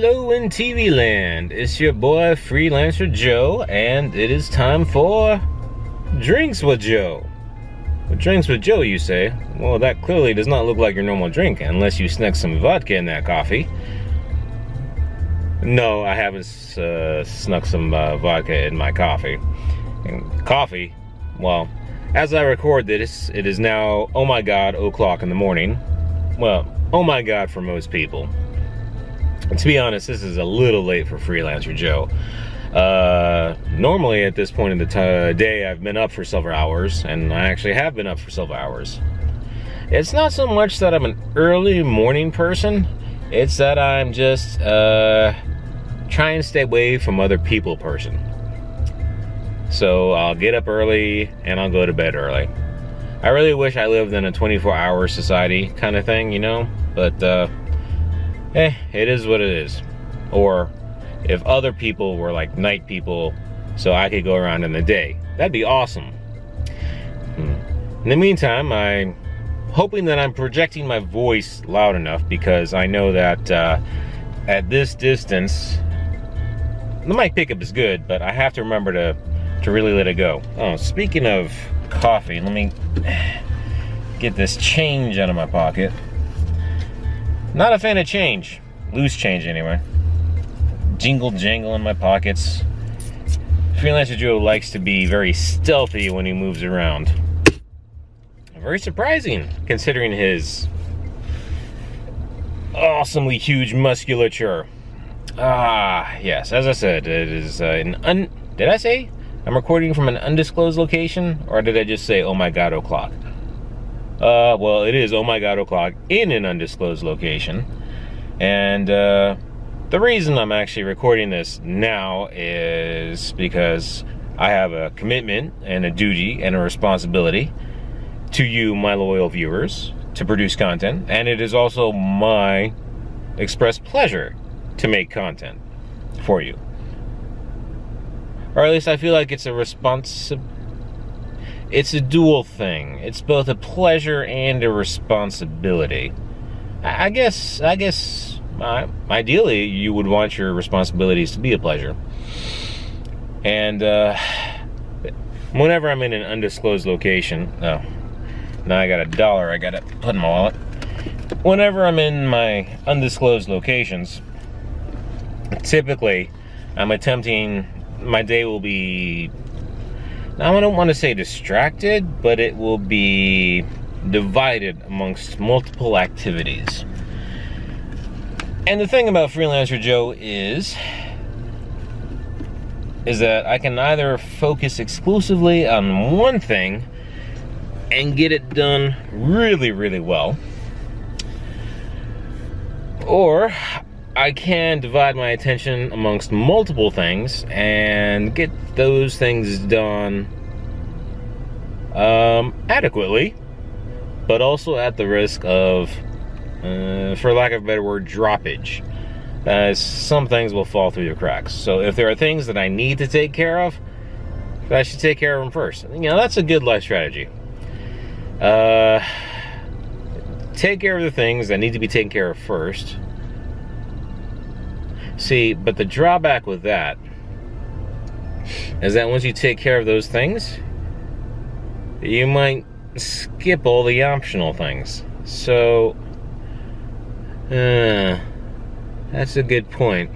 Hello in TV land, it's your boy Freelancer Joe, and it is time for Drinks with Joe. Drinks with Joe, you say? Well, that clearly does not look like your normal drink, unless you snuck some vodka in that coffee. No, I haven't snuck some vodka in my coffee. And coffee, well, as I record this, it is now, oh my god, o'clock in the morning. Well, oh my god for most people. To be honest, this is a little late for Freelancer Joe. Normally at this point in the day, I've been up for several hours, and I actually have been up for several hours. It's not so much that I'm an early morning person, it's that I'm just trying to stay away from other people person. So I'll get up early and I'll go to bed early. I really wish I lived in a 24-hour society kind of thing, you know, but it is what it is. Or if other people were like night people, so I could go around in the day, that'd be awesome. In the meantime, I'm hoping that I'm projecting my voice loud enough, because I know that at this distance, the mic pickup is good, but I have to remember to really let it go. Oh, speaking of coffee, let me get this change out of my pocket. Not a fan of change. Loose change, anyway. Jingle jangle in my pockets. Freelancer Joe likes to be very stealthy when he moves around. Very surprising, considering his awesomely huge musculature. Yes, as I said, it is did I say I'm recording from an undisclosed location? Or did I just say, oh my god, o'clock? Well, it is oh my god o'clock in an undisclosed location. And the reason I'm actually recording this now is because I have a commitment and a duty and a responsibility to you, my loyal viewers, to produce content. And it is also my express pleasure to make content for you. Or at least I feel like it's a it's a dual thing. It's both a pleasure and a responsibility. I guess ideally you would want your responsibilities to be a pleasure. And whenever I'm in an undisclosed location, oh, now I got $1 I gotta put in my wallet. Whenever I'm in my undisclosed locations, typically I'm attempting, my day will be, now I don't want to say distracted, but it will be divided amongst multiple activities. And the thing about Freelancer Joe is that I can either focus exclusively on one thing and get it done really, really well, or I can divide my attention amongst multiple things and get those things done adequately, but also at the risk of, for lack of a better word, droppage. Some things will fall through the cracks. So if there are things that I need to take care of, I should take care of them first. You know, that's a good life strategy. Take care of the things that need to be taken care of first. See, but the drawback with that is that once you take care of those things, you might skip all the optional things. So, that's a good point.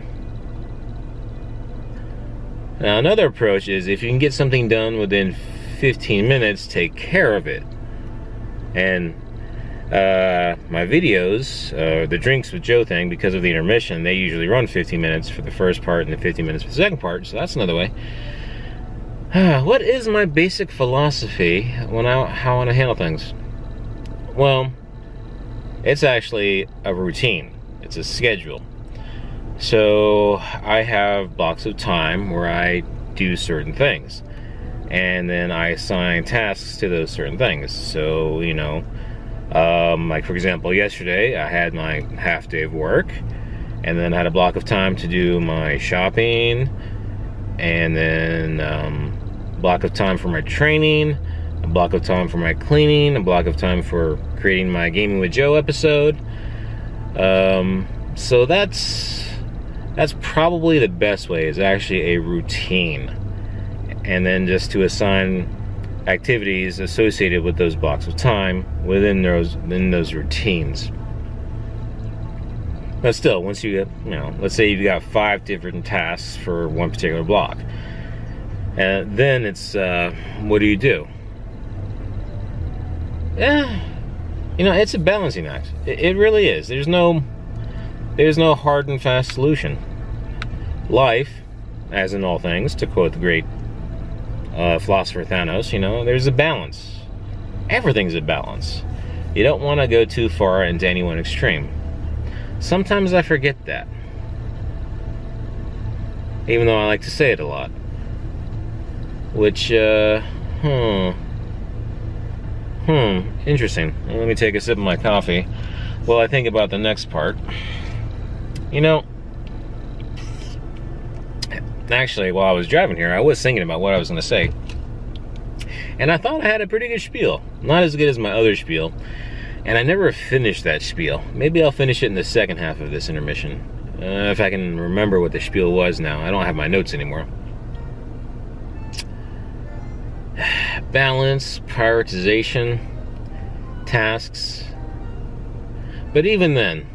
Now, another approach is if you can get something done within 15 minutes, take care of it. And my videos, the Drinks with Joe thing, because of the intermission, they usually run 15 minutes for the first part and then 15 minutes for the second part, so that's another way. What is my basic philosophy how I want to handle things? Well, it's actually a routine. It's a schedule. So I have blocks of time where I do certain things, and then I assign tasks to those certain things. So, you know, like for example, yesterday I had my half day of work, and then I had a block of time to do my shopping, and then a block of time for my training, a block of time for my cleaning, a block of time for creating my Gaming with Joe episode. So that's That's probably the best way, is actually a routine. And then just to assign activities associated with those blocks of time within those routines. But still, once you get, let's say you've got 5 different tasks for one particular block, and then it's what do you do? Yeah, it's a balancing act. It really is. There's no hard and fast solution. Life, as in all things, to quote the great philosopher Thanos, there's a balance. Everything's a balance. You don't want to go too far into any one extreme. Sometimes I forget that, even though I like to say it a lot. Which, interesting. Let me take a sip of my coffee while I think about the next part. Actually, while I was driving here, I was thinking about what I was going to say. And I thought I had a pretty good spiel. Not as good as my other spiel. And I never finished that spiel. Maybe I'll finish it in the second half of this intermission. If I can remember what the spiel was now. I don't have my notes anymore. Balance, prioritization, tasks. But even then,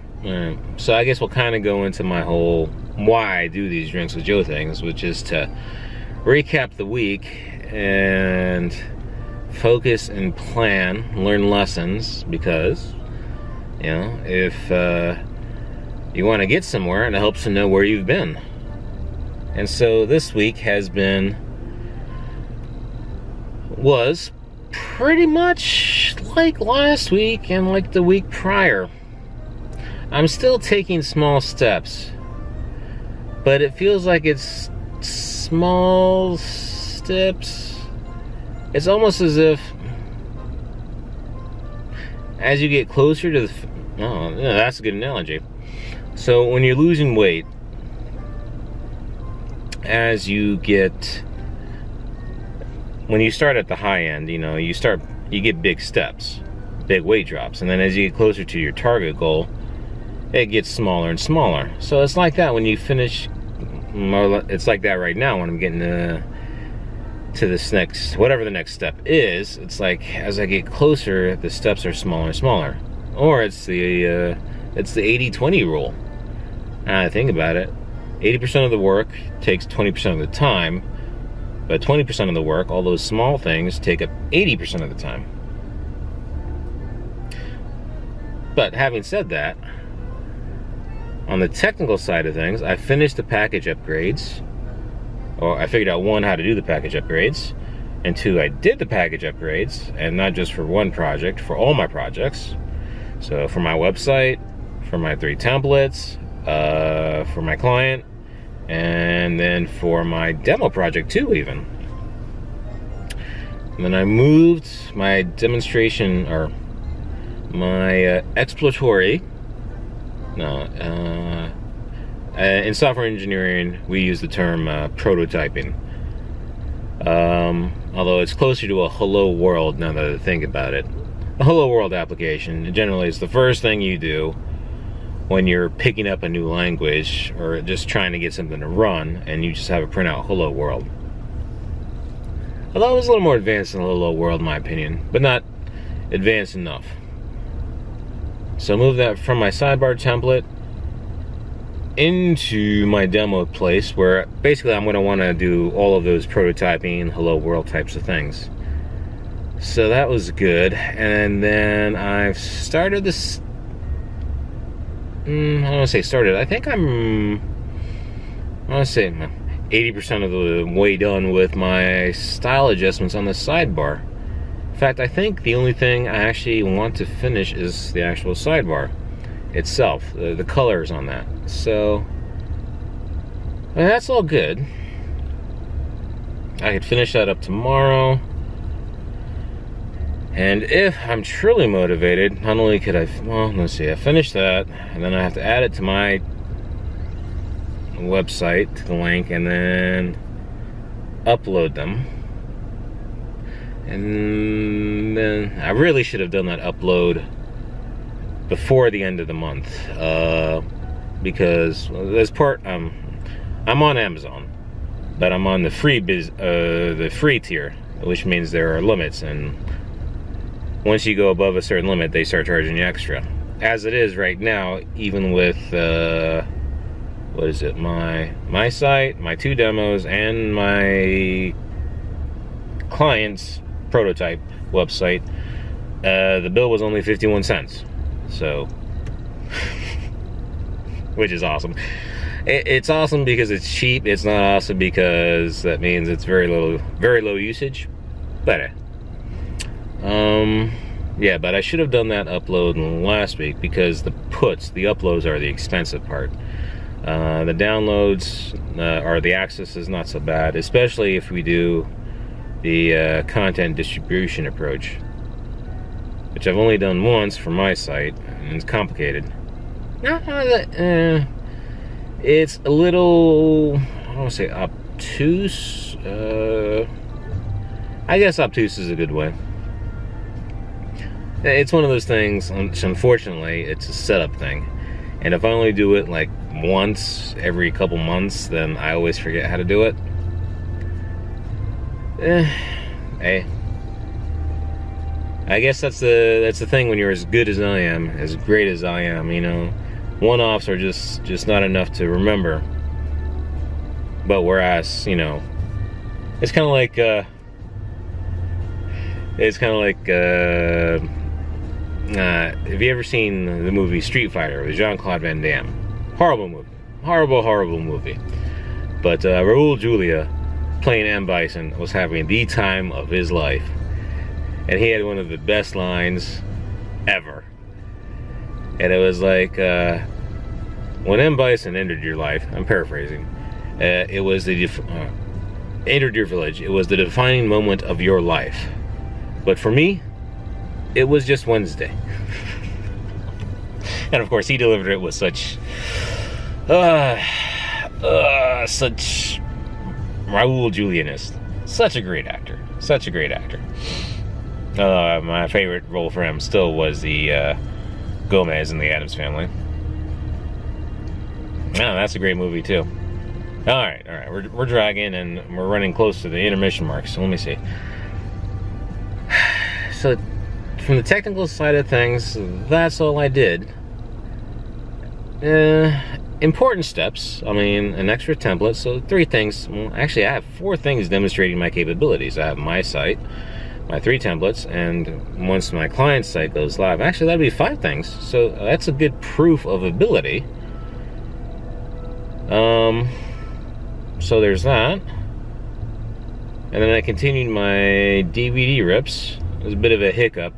so I guess we'll kind of go into my whole why I do these Drinks with Joe things, which is to recap the week and focus and plan, learn lessons, because, if you want to get somewhere, it helps to know where you've been. And so this week was pretty much like last week and like the week prior. I'm still taking small steps, but it feels like it's small steps. It's almost as if as you get closer to that's a good analogy. So when you're losing weight, when you start at the high end, you get big steps, big weight drops, and then as you get closer to your target goal, it gets smaller and smaller. So it's like that when you finish. It's like that right now when I'm getting to this next, whatever the next step is. It's like as I get closer, the steps are smaller and smaller. Or it's the 80-20 rule. Now I think about it, 80% of the work takes 20% of the time, but 20% of the work, all those small things, take up 80% of the time. But having said that, on the technical side of things, I finished the package upgrades. Or I figured out, 1, how to do the package upgrades, and 2, I did the package upgrades, and not just for one project, for all my projects. So for my website, for my 3 templates, for my client, and then for my demo project too, even. And then I moved my demonstration, or my exploratory, in software engineering, we use the term prototyping. Although it's closer to a hello world now that I think about it. A hello world application generally is the first thing you do when you're picking up a new language or just trying to get something to run, and you just have it print out hello world. Although it was a little more advanced than hello world in my opinion, but not advanced enough. So I moved that from my sidebar template into my demo place, where basically I'm going to want to do all of those prototyping, hello world types of things. So that was good. And then I've started this, I don't want to say started, I think I want to say 80% of the way done with my style adjustments on the sidebar. In fact, I think the only thing I actually want to finish is the actual sidebar itself, the colors on that. So that's all good. I could finish that up tomorrow, and if I'm truly motivated, not only could I finish that, and then I have to add it to my website, to the link, and then upload them. And then I really should have done that upload before the end of the month. because this part I'm on Amazon, but I'm on the free tier, which means there are limits, and once you go above a certain limit, they start charging you extra. As it is right now, even with what is it, my site, my 2 demos, and my client's prototype website, the bill was only 51 cents. So, which is awesome. It's awesome because it's cheap. It's not awesome because that means it's very low usage. But yeah, but I should have done that upload last week, because the uploads are the expensive part. The downloads or the access is not so bad, especially if we do the content distribution approach, which I've only done once for my site, and it's complicated. It's a little, I don't want to say obtuse. I guess obtuse is a good way. It's one of those things, unfortunately, it's a setup thing. And if I only do it like once every couple months, then I always forget how to do it. Hey, I guess that's the thing when you're as good as I am, as great as I am, you know. One-offs are just not enough to remember. But whereas, you know, it's kind of like have you ever seen the movie Street Fighter with Jean-Claude Van Damme? Horrible movie. Horrible movie. But Raul Julia, playing M. Bison, was having the time of his life. And he had one of the best lines ever. And it was like, when M. Bison entered your life, I'm paraphrasing, it was entered your village, it was the defining moment of your life. But for me, it was just Wednesday. And of course, he delivered it with such Raul Julianist. Such a great actor. Such a great actor. My favorite role for him still was the Gomez in the Addams Family. Oh, that's a great movie too. All right. We're dragging, and we're running close to the intermission mark. So let me see. So, from the technical side of things, that's all I did. Important steps. I mean, an extra template. So 3 things. Well, actually, I have 4 things demonstrating my capabilities. I have my site, my 3 templates, and once my client's site goes live, actually that'd be 5 things. So that's a good proof of ability. So there's that. And then I continued my DVD rips. It was a bit of a hiccup.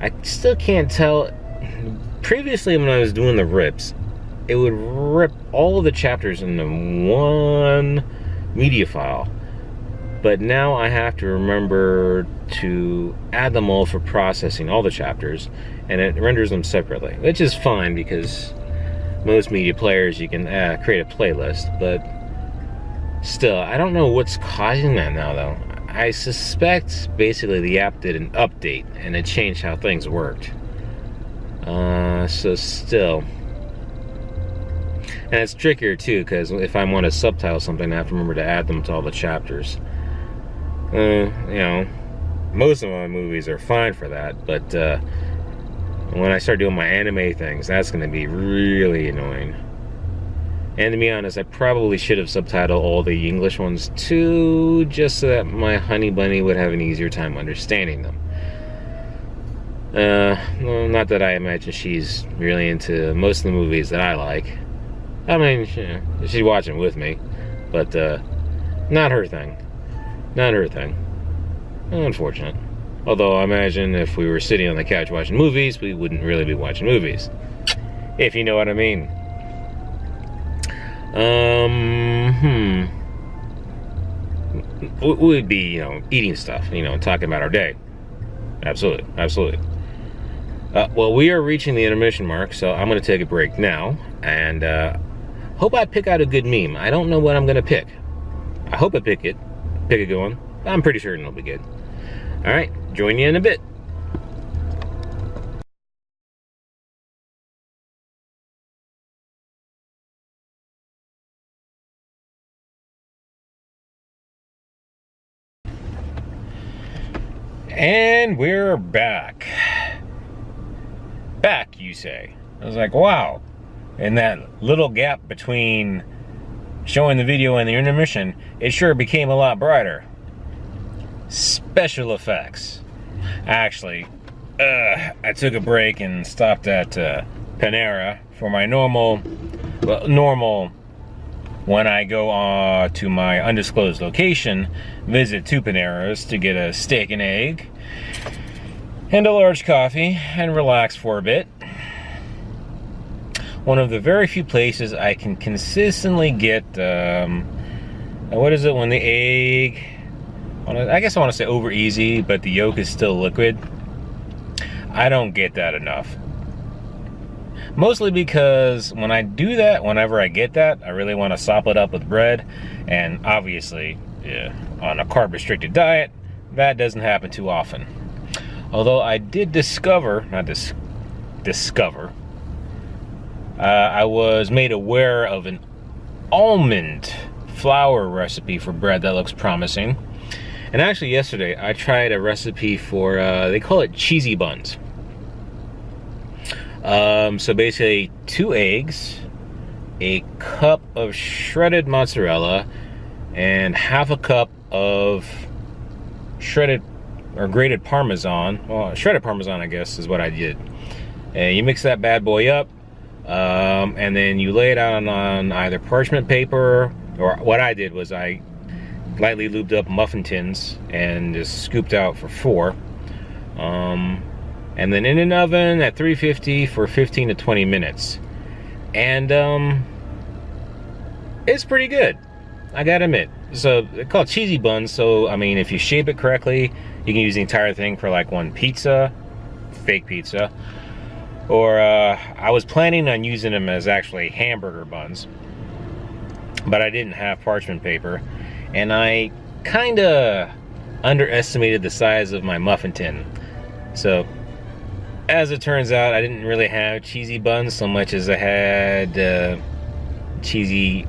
I still can't tell. Previously, when I was doing the rips, it would rip all of the chapters into one media file. But now I have to remember to add them all for processing, all the chapters, and it renders them separately, which is fine because most media players you can create a playlist, but still, I don't know what's causing that now, though. I suspect basically the app did an update and it changed how things worked. So still, and it's trickier too, because if I want to subtitle something, I have to remember to add them to all the chapters. You know, most of my movies are fine for that, but when I start doing my anime things, that's going to be really annoying. And to be honest, I probably should have subtitled all the English ones too, just so that my honey bunny would have an easier time understanding them. Well, not that I imagine she's really into most of the movies that I like. I mean, she's watching with me, but not her thing. Not her thing. Unfortunate. Although I imagine if we were sitting on the couch watching movies, we wouldn't really be watching movies. If you know what I mean. We'd be, you know, eating stuff, you know, talking about our day. Absolutely. Well, we are reaching the intermission mark, so I'm going to take a break now, and hope I pick out a good meme. I don't know what I'm going to pick. I hope I pick a good one. I'm pretty certain it'll be good. All right, join you in a bit. And we're back. Back, you say. I was like, wow. And that little gap between showing the video and the intermission, it sure became a lot brighter. Special effects. Actually, I took a break and stopped at Panera for my normal when I go to my undisclosed location, visit 2 Paneras to get a steak and egg and a large coffee and relax for a bit. One of the very few places I can consistently get, what is it when the egg, I guess I want to say over easy, but the yolk is still liquid. I don't get that enough. Mostly because when I do that, whenever I get that, I really want to sop it up with bread. And obviously, on a carb-restricted diet, that doesn't happen too often. Although I did discover, I was made aware of an almond flour recipe for bread that looks promising. And actually yesterday, I tried a recipe for, they call it cheesy buns. So basically 2 eggs, a cup of shredded mozzarella, and half a cup of shredded or grated Parmesan. Well, shredded Parmesan, I guess, is what I did. And you mix that bad boy up, and then you lay it out on either parchment paper, or what I did was I lightly lubed up muffin tins and just scooped out for 4. And then in an oven at 350 for 15 to 20 minutes. And it's pretty good, I gotta admit. So they're called cheesy buns, so I mean, if you shape it correctly, you can use the entire thing for like one pizza, fake pizza. Or I was planning on using them as actually hamburger buns, but I didn't have parchment paper, and I kinda underestimated the size of my muffin tin. So as it turns out, I didn't really have cheesy buns so much as I had cheesy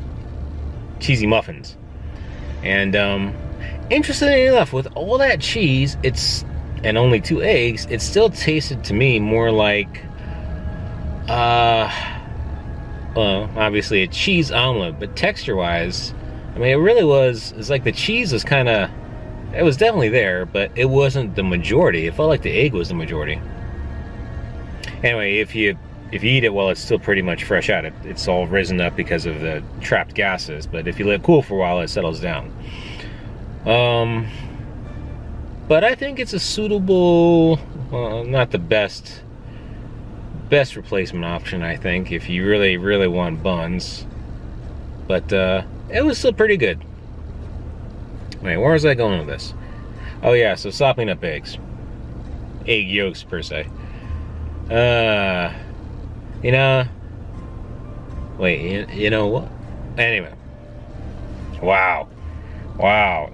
muffins. And interestingly enough, with all that cheese, and only 2 eggs, it still tasted to me more like, well, obviously a cheese omelet, but texture-wise, I mean, it really was. It's like the cheese was kind of, it was definitely there, but it wasn't the majority. It felt like the egg was the majority. Anyway, if you eat it while it's still pretty much fresh out, it's all risen up because of the trapped gases. But if you let it cool for a while, it settles down. But I think it's a suitable, not the best replacement option, I think, if you really, really want buns. But it was still pretty good. Wait, where was I going with this? Oh yeah, so sopping up eggs. Egg yolks, per se. You know, wait, you know what? Anyway, wow,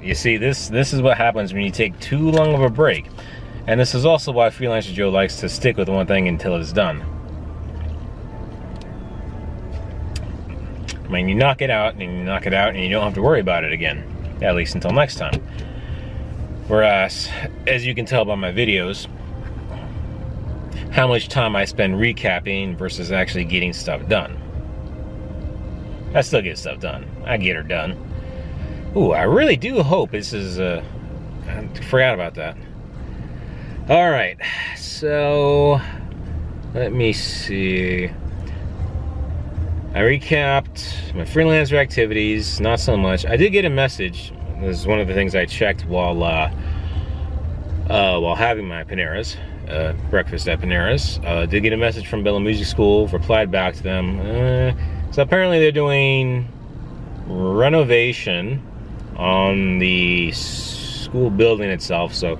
you see, this is what happens when you take too long of a break. And this is also why Freelancer Joe likes to stick with one thing until it's done. I mean, you knock it out, and you knock it out, and you don't have to worry about it again, at least until next time. Whereas, as you can tell by my videos, how much time I spend recapping versus actually getting stuff done. I still get stuff done. I get her done. Ooh, I really do hope this is, I forgot about that. Alright, so, let me see. I recapped my freelancer activities, not so much. I did get a message. This is one of the things I checked while having my Paneras. Breakfast at Paneras. Did get a message from Bella Music School, replied back to them. So apparently they're doing renovation on the school building itself, so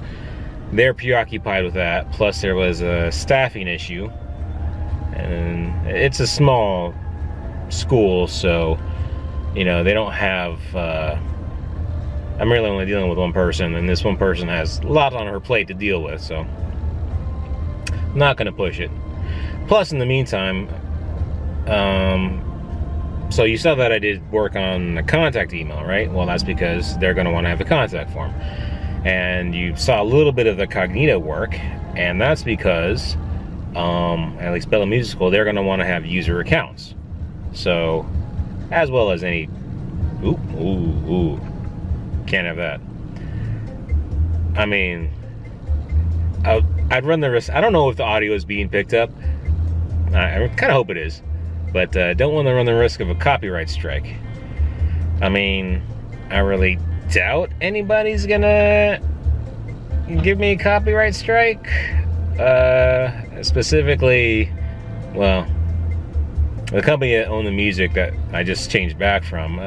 they're preoccupied with that. Plus there was a staffing issue, and it's a small school, so you know, they don't have I'm really only dealing with one person, and this one person has a lot on her plate to deal with, so not gonna push it. Plus, in the meantime, so you saw that I did work on the contact email, right? Well, that's because they're gonna want to have a contact form. and you saw a little bit of the Cognito work, and that's because, at least Bella Music School, they're going to want to have user accounts. So, as well as any, ooh, can't have that. I mean, I'd run the risk. I don't know if the audio is being picked up. I kind of hope it is, but don't want to run the risk of a copyright strike. I mean, I really doubt anybody's gonna give me a copyright strike. Specifically, well, the company that owned the music that I just changed back from,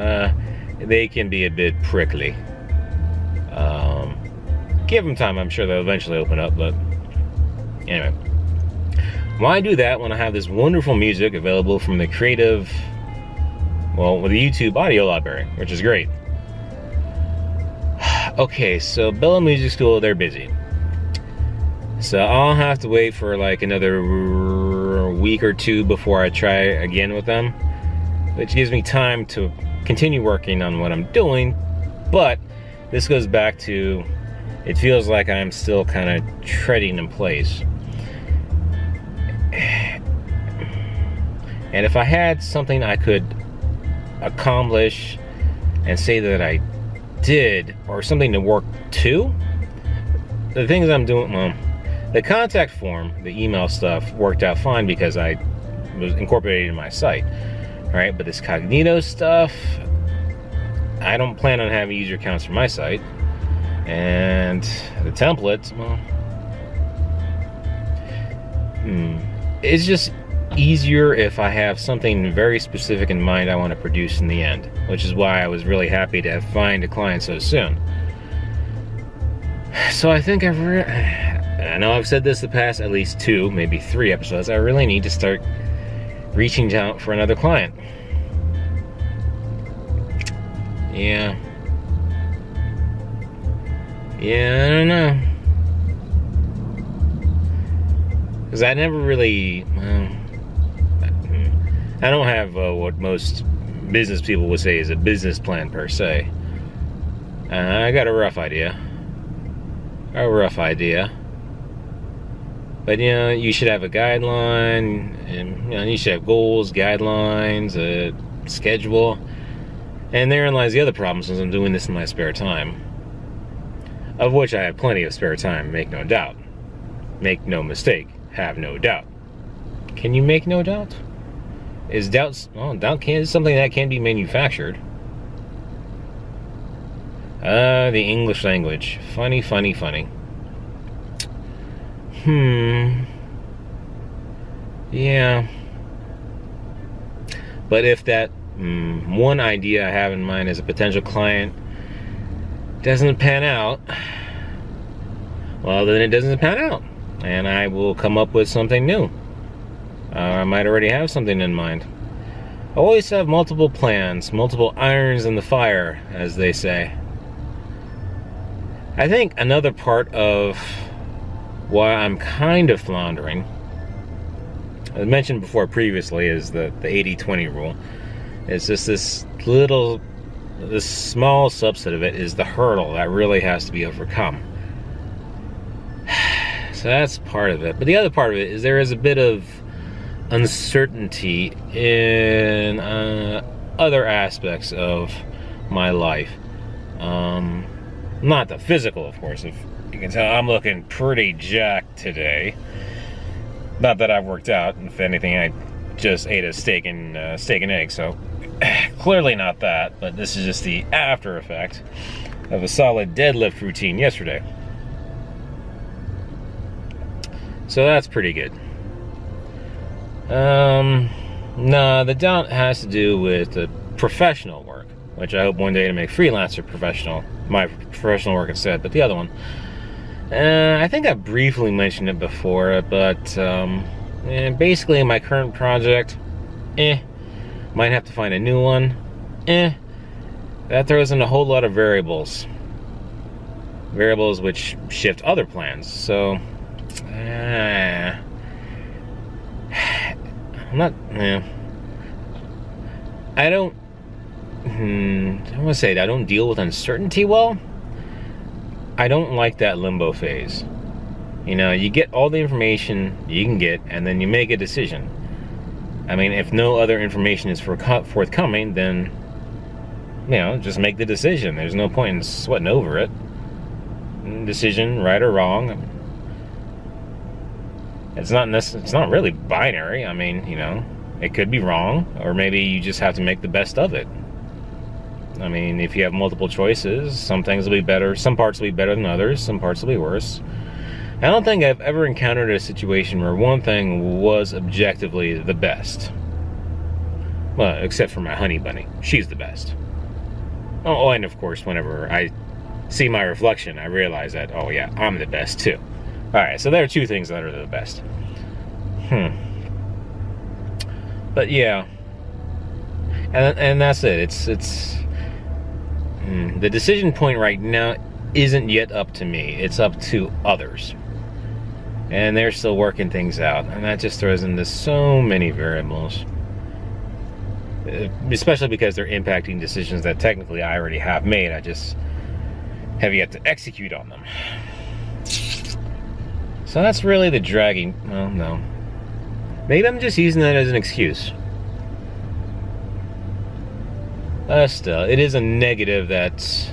they can be a bit prickly. Give them time, I'm sure they'll eventually open up, but anyway. Why do that when I have this wonderful music available from the creative, well, with the YouTube audio library, which is great. Okay, so Bella Music School, they're busy. So I'll have to wait for like another week or two before I try again with them, which gives me time to continue working on what I'm doing. But this goes back to, it feels like I'm still kind of treading in place. And if I had something I could accomplish and say that I did, or something to work to, the things I'm doing, well, the contact form, the email stuff worked out fine because I was incorporated in my site, right? But this Cognito stuff, I don't plan on having user accounts for my site. And the templates, well, it's just easier if I have something very specific in mind I want to produce in the end, which is why I was really happy to find a client so soon. So I think I know I've said this the past at least 2, maybe 3 episodes, I really need to start reaching out for another client. Yeah, I don't know. Because I never really, I don't have what most business people would say is a business plan per se. I got a rough idea. But you should have a guideline, and you should have goals, guidelines, a schedule. And therein lies the other problem, since I'm doing this in my spare time. Of which I have plenty of spare time, make no doubt. Make no mistake, have no doubt. Can you make no doubt? Is doubt, well, doubt is something that can be manufactured. The English language. Funny. Yeah. But if that one idea I have in mind as a potential client doesn't pan out, well, then it doesn't pan out, and I will come up with something new. I might already have something in mind. I always have multiple plans, multiple irons in the fire, as they say. I think another part of why I'm kind of floundering, as mentioned before previously, is the 80-20 rule. It's just this small subset of it is the hurdle that really has to be overcome. So that's part of it. But the other part of it is there is a bit of uncertainty in other aspects of my life. Not the physical, of course. If you can tell, I'm looking pretty jacked today. Not that I've worked out. If anything, I just ate a steak and egg, so clearly not that. But this is just the after effect of a solid deadlift routine yesterday. So that's pretty good. No, the doubt has to do with the professional work, which I hope one day to make freelancer professional, my professional work instead, but the other one. I think I briefly mentioned it before, but basically my current project, might have to find a new one, that throws in a whole lot of variables which shift other plans, so I'm not, I don't, I want to say that I don't deal with uncertainty well. I don't like that limbo phase. You know, you get all the information you can get, and then you make a decision. I mean, if no other information is forthcoming, then, you know, just make the decision. There's no point in sweating over it. Decision, right or wrong. It's not really binary. I mean, you know, it could be wrong, or maybe you just have to make the best of it. I mean, if you have multiple choices, some things will be better, some parts will be better than others, some parts will be worse. I don't think I've ever encountered a situation where one thing was objectively the best. Well, except for my honey bunny. She's the best. Oh, and of course, whenever I see my reflection, I realize that, oh yeah, I'm the best too. Alright, so there are two things that are the best. But yeah. And that's it. It's the decision point right now isn't yet up to me. It's up to others. And they're still working things out. And that just throws into so many variables. Especially because they're impacting decisions that technically I already have made. I just have yet to execute on them. So that's really the dragging. Well, no. Maybe I'm just using that as an excuse. Still, it is a negative that's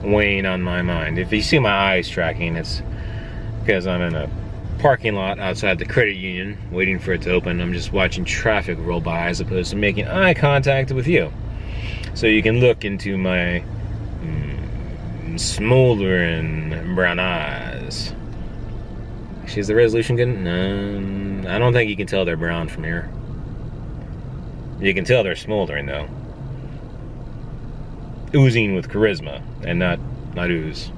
weighing on my mind. If you see my eyes tracking, it's because I'm in a parking lot outside the credit union waiting for it to open. I'm just watching traffic roll by as opposed to making eye contact with you. So you can look into my smoldering brown eyes. Is the resolution good? No, I don't think you can tell they're brown from here. You can tell they're smoldering though. Oozing with charisma and not ooze.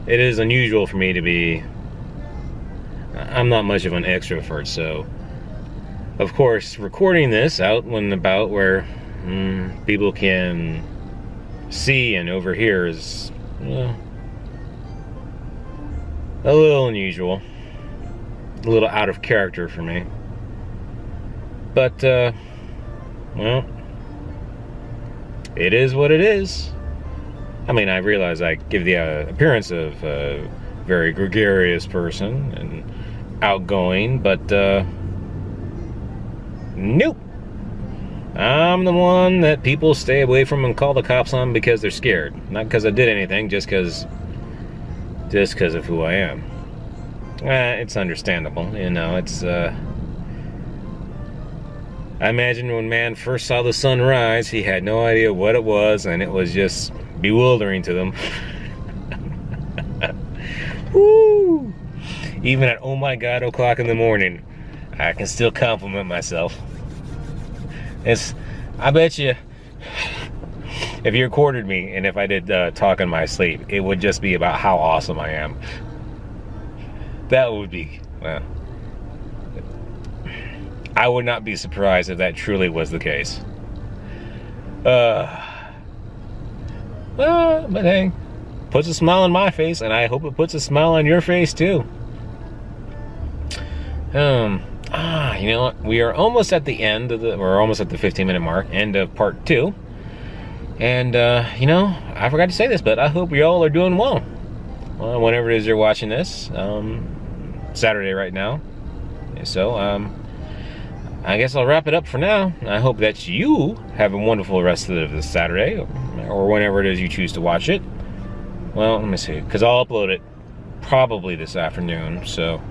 It is unusual for me to be... I'm not much of an extrovert, so of course recording this out and about where people can see and overhear is a little unusual, a little out of character for me. But well, it is what it is. I mean, I realize I give the appearance of a very gregarious person and outgoing, but nope. I'm the one that people stay away from and call the cops on because they're scared. Not because I did anything, just because of who I am. It's understandable, you know, it's I imagine when man first saw the sun rise, he had no idea what it was, and it was just bewildering to them. Woo! Even at oh my god o'clock in the morning, I can still compliment myself. I bet you, if you recorded me and if I did talk in my sleep, it would just be about how awesome I am. That would be, well, I would not be surprised if that truly was the case. Well, but hey, puts a smile on my face, and I hope it puts a smile on your face too. You know what? We are almost at the end of we're almost at the 15-minute mark, end of part 2. And, you know, I forgot to say this, but I hope you all are doing well. Well, whenever it is you're watching this, Saturday right now. So, I guess I'll wrap it up for now. I hope that you have a wonderful rest of this Saturday, or whenever it is you choose to watch it. Well, let me see, because I'll upload it probably this afternoon, so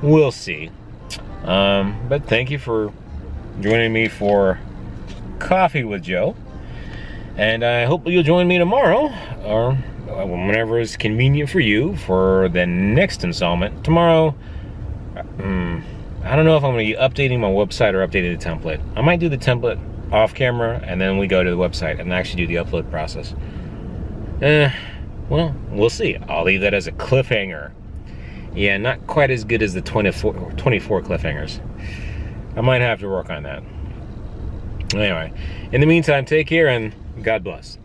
we'll see. But thank you for joining me for Coffee with Joe, and I hope you'll join me tomorrow, or whenever it's convenient for you, for the next installment. Tomorrow, I don't know if I'm going to be updating my website or updating the template. I might do the template off camera, and then we go to the website and actually do the upload process. Well, we'll see. I'll leave that as a cliffhanger. Yeah, not quite as good as the 24 cliffhangers. I might have to work on that. Anyway, in the meantime, take care and God bless.